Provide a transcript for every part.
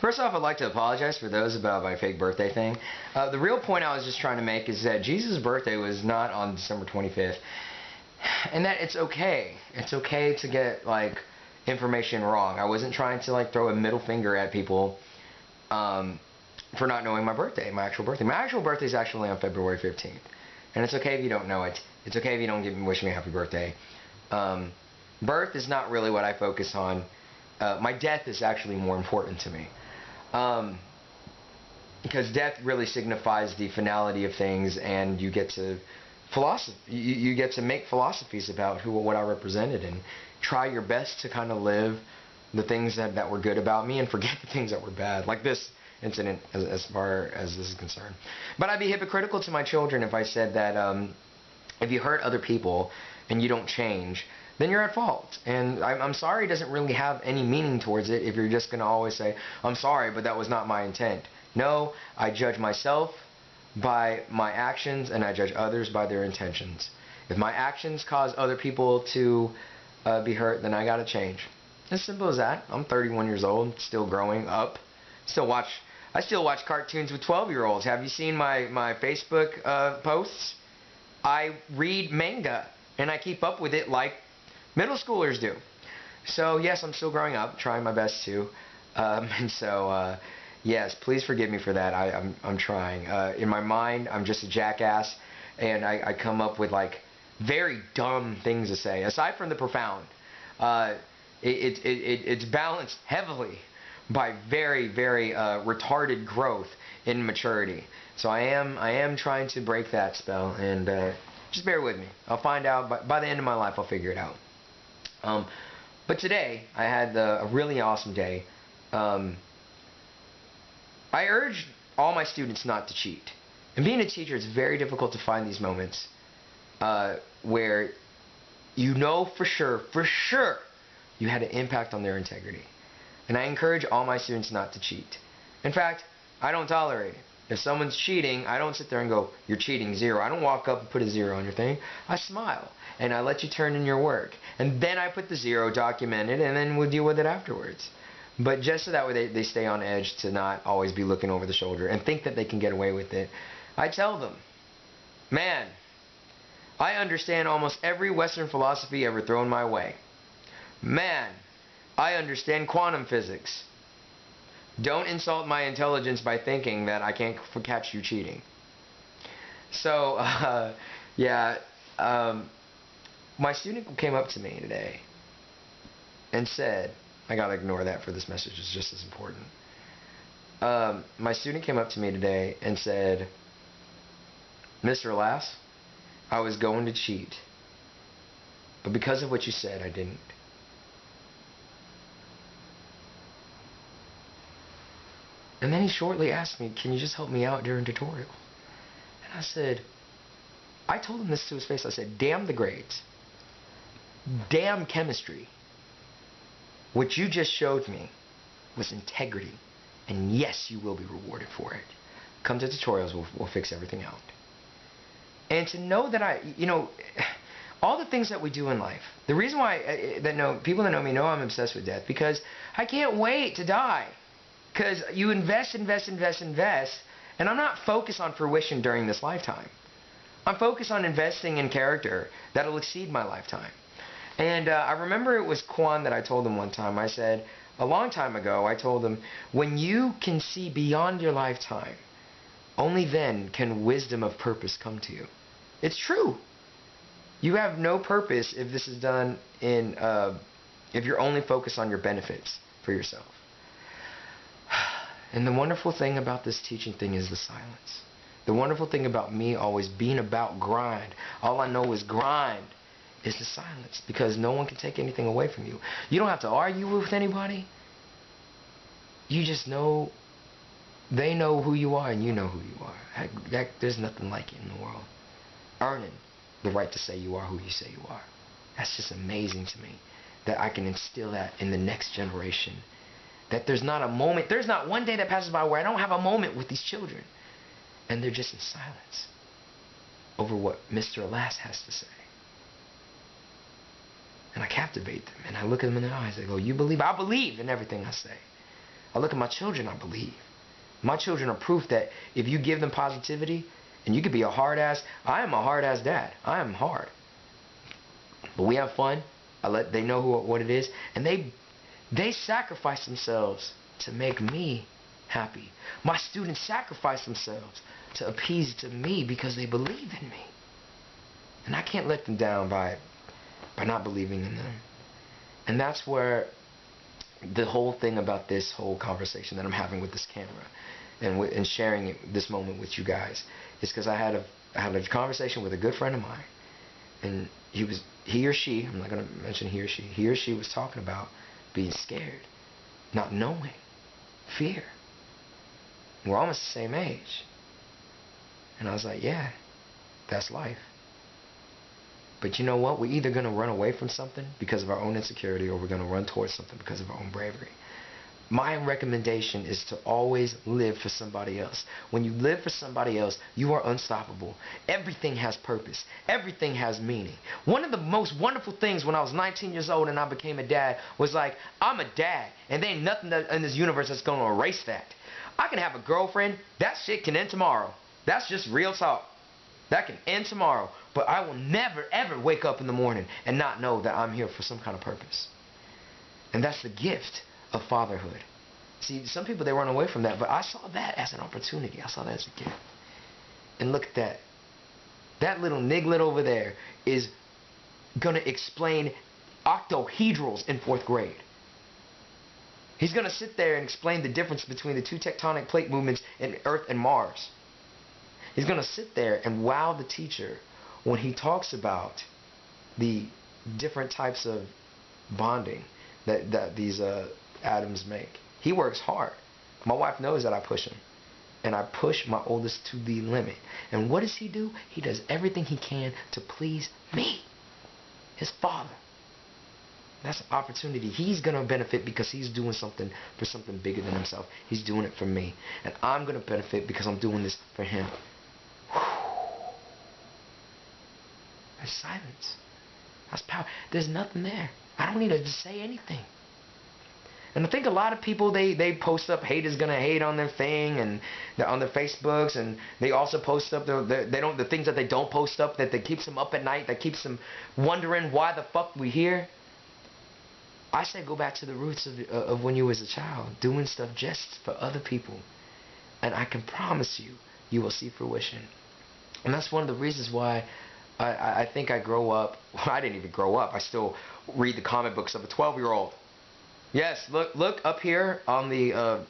First off, I'd like to apologize for those about my fake birthday thing. The real point I was just trying to make is that Jesus' birthday was not on December 25th. And that it's okay. It's okay to get, like, information wrong. I wasn't trying to, like, throw a middle finger at people for not knowing my birthday, my actual birthday. My actual birthday is actually on February 15th. And it's okay if you don't know it. It's okay if you don't wish me a happy birthday. Birth is not really what I focus on. My death is actually more important to me. Because death really signifies the finality of things, and you get to you get to make philosophies about who what I represented, and try your best to kind of live the things that were good about me and forget the things that were bad, like this incident as far as this is concerned. But I'd be hypocritical to my children if I said that if you hurt other people and you don't change, then you're at fault. And I'm sorry doesn't really have any meaning towards it if you're just going to always say, I'm sorry, but that was not my intent. No, I judge myself by my actions, and I judge others by their intentions. If my actions cause other people to be hurt, then I got to change. As simple as that. I'm 31 years old, still growing up. I still watch cartoons with 12-year-olds. Have you seen my Facebook posts? I read manga, and I keep up with it like middle schoolers do. So yes, I'm still growing up, trying my best to. And so yes, please forgive me for that. I'm trying. In my mind, I'm just a jackass, and I come up with like very dumb things to say. Aside from the profound, it's balanced heavily by very, very retarded growth in maturity. So I am trying to break that spell, and just bear with me. I'll find out by the end of my life. I'll figure it out. But today I had a really awesome day. I urge all my students not to cheat. And being a teacher, it's very difficult to find these moments where you know for sure, you had an impact on their integrity. And I encourage all my students not to cheat. In fact, I don't tolerate it. If someone's cheating, I don't sit there and go, you're cheating, 0. I don't walk up and put a 0 on your thing. I smile, and I let you turn in your work. And then I put the 0, document it, and then we'll deal with it afterwards. But just so that way they stay on edge to not always be looking over the shoulder and think that they can get away with it. I tell them, man, I understand almost every Western philosophy ever thrown my way. Man, I understand quantum physics. Don't insult my intelligence by thinking that I can't catch you cheating. So, yeah, my student came up to me today and said, I gotta ignore that for this message, it's just as important. My student came up to me today and said, Mr. Lass, I was going to cheat, but because of what you said, I didn't. And then he shortly asked me, can you just help me out during tutorial? And I said, I told him this to his face. I said, damn the grades. Damn chemistry. What you just showed me was integrity. And yes, you will be rewarded for it. Come to tutorials, we'll fix everything out. And to know that all the things that we do in life, the reason why people that know me know I'm obsessed with death, because I can't wait to die. Because you invest, and I'm not focused on fruition during this lifetime. I'm focused on investing in character that'll exceed my lifetime. And I remember it was Quan that I told him one time. I said, a long time ago, I told him, when you can see beyond your lifetime, only then can wisdom of purpose come to you. It's true. You have no purpose if this is done in, if you're only focused on your benefits for yourself. And the wonderful thing about this teaching thing is the silence. The wonderful thing about me always being about grind, all I know is grind, is the silence. Because no one can take anything away from you. You don't have to argue with anybody. You just know, they know who you are and you know who you are. There's nothing like it in the world. Earning the right to say you are who you say you are. That's just amazing to me. That I can instill that in the next generation. That there's not a moment, there's not one day that passes by where I don't have a moment with these children. And they're just in silence over what Mr. Lass has to say. And I captivate them, and I look at them in their eyes, I go, you believe? I believe in everything I say. I look at my children, I believe. My children are proof that if you give them positivity, and you could be a hard ass, I am a hard ass dad. I am hard. But we have fun. They know what it is. And they sacrifice themselves to make me happy. My students sacrifice themselves to appease to me because they believe in me. And I can't let them down by not believing in them. And that's where the whole thing about this whole conversation that I'm having with this camera and sharing this moment with you guys is because I had a conversation with a good friend of mine, and he or she, I'm not going to mention he or she was talking about being scared, not knowing, fear. We're almost the same age. And I was like, yeah, that's life. But you know what? We're either going to run away from something because of our own insecurity, or we're going to run towards something because of our own bravery. My recommendation is to always live for somebody else. When you live for somebody else, you are unstoppable. Everything has purpose. Everything has meaning. One of the most wonderful things when I was 19 years old and I became a dad was like, I'm a dad, and there ain't nothing in this universe that's going to erase that. I can have a girlfriend. That shit can end tomorrow. That's just real talk. That can end tomorrow. But I will never, ever wake up in the morning and not know that I'm here for some kind of purpose. And that's the gift of fatherhood. See, some people, they run away from that, but I saw that as an opportunity. I saw that as a gift. And look at that. That little niglet over there is going to explain octohedrals in 4th grade. He's going to sit there and explain the difference between the 2 tectonic plate movements in Earth and Mars. He's going to sit there and wow the teacher when he talks about the different types of bonding that these atoms make. He works hard. My wife knows that I push him. And I push my oldest to the limit. And what does he do? He does everything he can to please me, his father. That's an opportunity. He's going to benefit because he's doing something for something bigger than himself. He's doing it for me. And I'm going to benefit because I'm doing this for him. That's silence. That's power. There's nothing there. I don't need to say anything. And I think a lot of people, they post up hate is gonna hate on their thing and on their Facebooks, and they also post up the things that they don't post up that keeps them up at night, that keeps them wondering why the fuck we here. I say go back to the roots of when you was a child, doing stuff just for other people, and I can promise you, you will see fruition. And that's one of the reasons why I think I grow up. Well, I didn't even grow up. I still read the comic books of a 12-year-old. Yes, look up here on the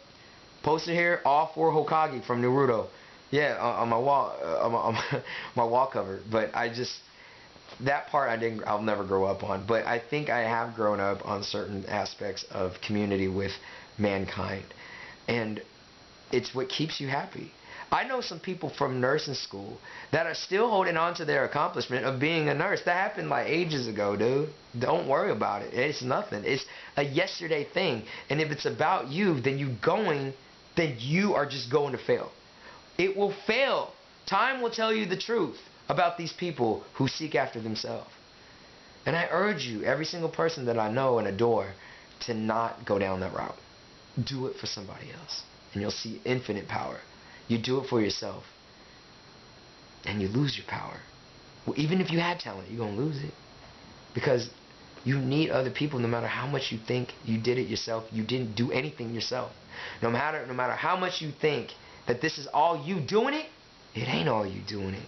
poster here, all 4 Hokage from Naruto. Yeah, on my wall, on my wall cover. But that part I'll never grow up on. But I think I have grown up on certain aspects of community with mankind, and it's what keeps you happy. I know some people from nursing school that are still holding on to their accomplishment of being a nurse. That happened like ages ago, dude. Don't worry about it. It's nothing. It's a yesterday thing. And if it's about you, then you are just going to fail. It will fail. Time will tell you the truth about these people who seek after themselves. And I urge you, every single person that I know and adore, to not go down that route. Do it for somebody else, and you'll see infinite power. You do it for yourself, and you lose your power. Well, even if you had talent, you're going to lose it. Because you need other people. No matter how much you think you did it yourself, you didn't do anything yourself. No matter how much you think that this is all you doing it, it ain't all you doing it.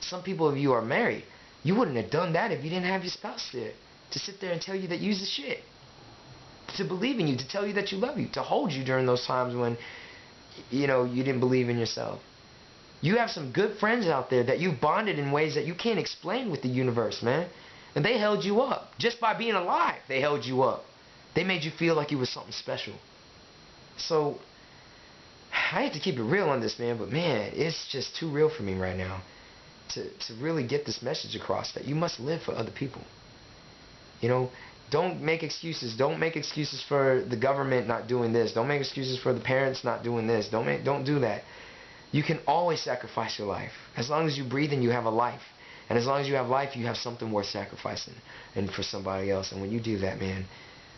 Some people of you are married. You wouldn't have done that if you didn't have your spouse there to sit there and tell you that you're the shit. To believe in you, to tell you that you love you, to hold you during those times when you didn't believe in yourself. You have some good friends out there that you've bonded in ways that you can't explain with the universe, man. And they held you up. Just by being alive, they held you up. They made you feel like you were something special. So, I hate to keep it real on this, man, but man, it's just too real for me right now to really get this message across that you must live for other people. Don't make excuses. Don't make excuses for the government not doing this. Don't make excuses for the parents not doing this. Don't do that. You can always sacrifice your life. As long as you breathe and you have a life. And as long as you have life, you have something worth sacrificing and for somebody else. And when you do that, man,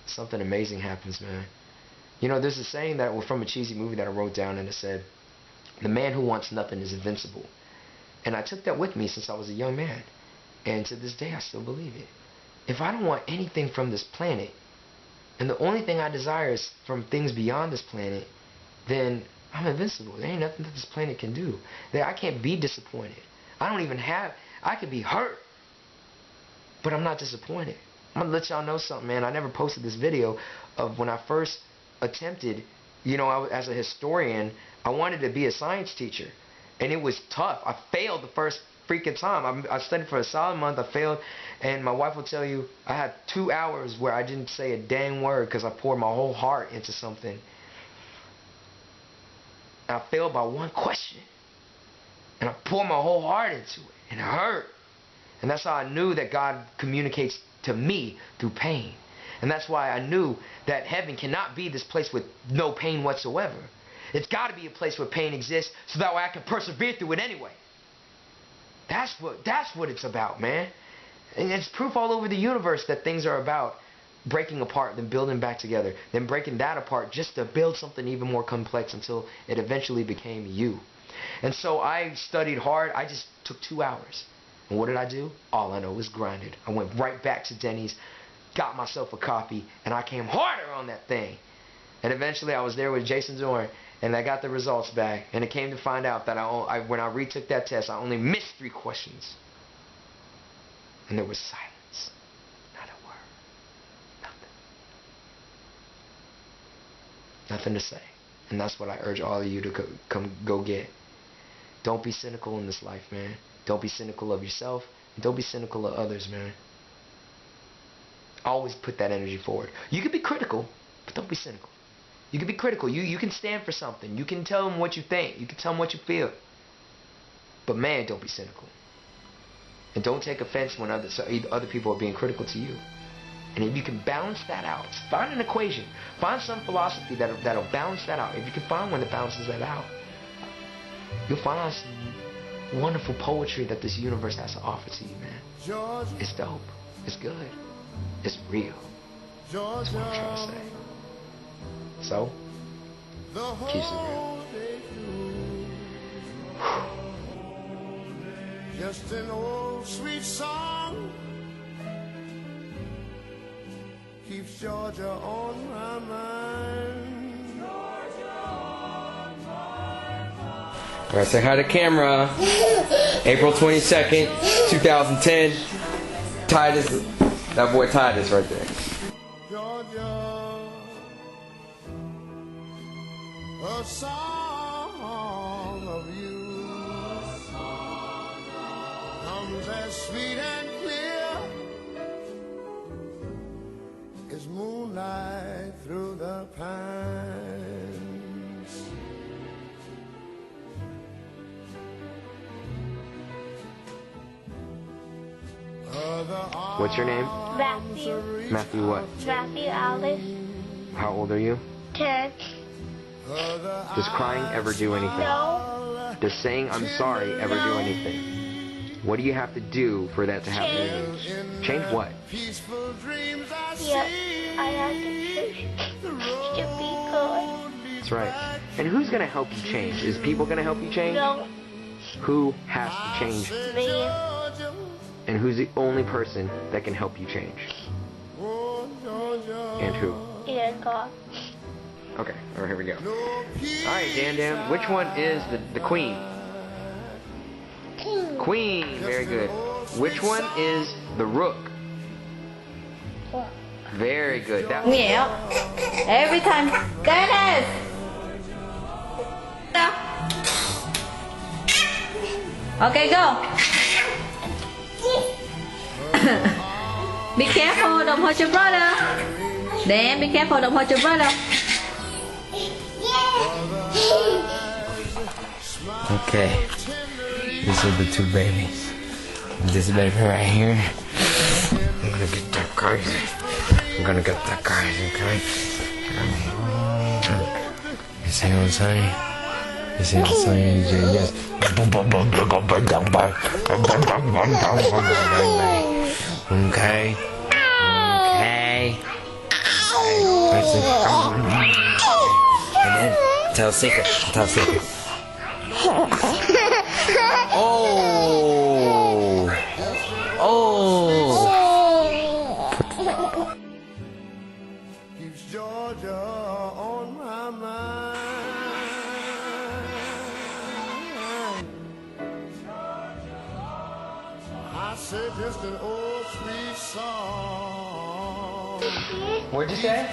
something amazing happens, man. You know, there's a saying that from a cheesy movie that I wrote down, and it said, "The man who wants nothing is invincible." And I took that with me since I was a young man. And to this day, I still believe it. If I don't want anything from this planet, and the only thing I desire is from things beyond this planet, then I'm invincible. There ain't nothing that this planet can do. I can't be disappointed. I could be hurt, but I'm not disappointed. I'm going to let y'all know something, man. I never posted this video of when I first attempted, you know, as a historian, I wanted to be a science teacher. And it was tough. I failed the first freaking time. I studied for a solid month. I failed. And my wife will tell you, I had 2 hours where I didn't say a dang word because I poured my whole heart into something. And I failed by one question. And I poured my whole heart into it. And it hurt. And that's how I knew that God communicates to me through pain. And that's why I knew that heaven cannot be this place with no pain whatsoever. It's got to be a place where pain exists so that way I can persevere through it anyway. That's what it's about, man. And it's proof all over the universe that things are about breaking apart, then building back together, then breaking that apart just to build something even more complex until it eventually became you. And so I studied hard. I just took 2 hours. And what did I do? All I know was grinded. I went right back to Denny's, got myself a coffee, and I came harder on that thing. And eventually I was there with Jason Zorn, and I got the results back. And it came to find out that when I retook that test, I only missed 3 questions. And there was silence. Not a word. Nothing. Nothing to say. And that's what I urge all of you to go get. Don't be cynical in this life, man. Don't be cynical of yourself. And don't be cynical of others, man. Always put that energy forward. You can be critical, but don't be cynical. You can be critical. You can stand for something. You can tell them what you think. You can tell them what you feel. But man, don't be cynical. And don't take offense when other people are being critical to you. And if you can balance that out, find an equation. Find some philosophy that'll balance that out. If you can find one that balances that out, you'll find some wonderful poetry that this universe has to offer to you, man. It's dope. It's good. It's real. That's what I'm trying to say. So, keeps it real. Just an old sweet song keeps Georgia on my mind. All right, say hi to camera. April 22nd, 2010. Titus, that boy Titus right there. Georgia, a song of you comes as sweet and clear as moonlight through the pines. What's your name? Matthew. Matthew what? Matthew Alice. How old are you? 10. Does crying ever do anything? No. Does saying I'm sorry ever do anything? What do you have to do for that to happen to you? Change what? Yep. I have to choose to be good. That's right. And who's going to help you change? Is people going to help you change? No. Who has to change? Me. And who's the only person that can help you change? And who? And God. Okay, alright, here we go. Alright, Dan Dan, which one is the queen? Queen, very good. Which one is the rook? Very good. That one. Yeah. Every time. Dennis! Okay, go. Be careful, don't hurt your brother. Dan, be careful, don't hurt your brother. Okay. These are the 2 babies. This baby right here. I'm gonna get that guy. I'm gonna get that guy, okay? You see what I'm saying? You see what I'm saying? Yes. Okay. Okay. Tell a secret. Tell a secret. Oh. Oh. Keeps Georgia on my mind. I say just an old sweet song. What'd you say?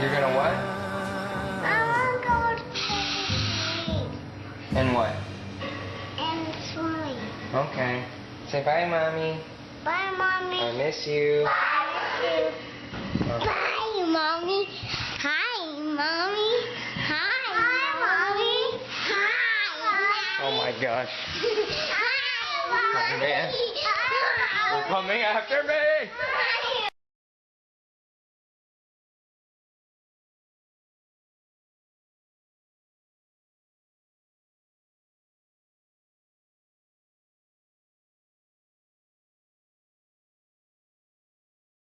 You're gonna what? And what? And swim. Okay. Say bye, Mommy. Bye, Mommy. I miss you. Bye, Mommy. Hi, Mommy. Hi, Mommy. Hi. Oh my gosh. Hi, Oh, man. You're coming after me.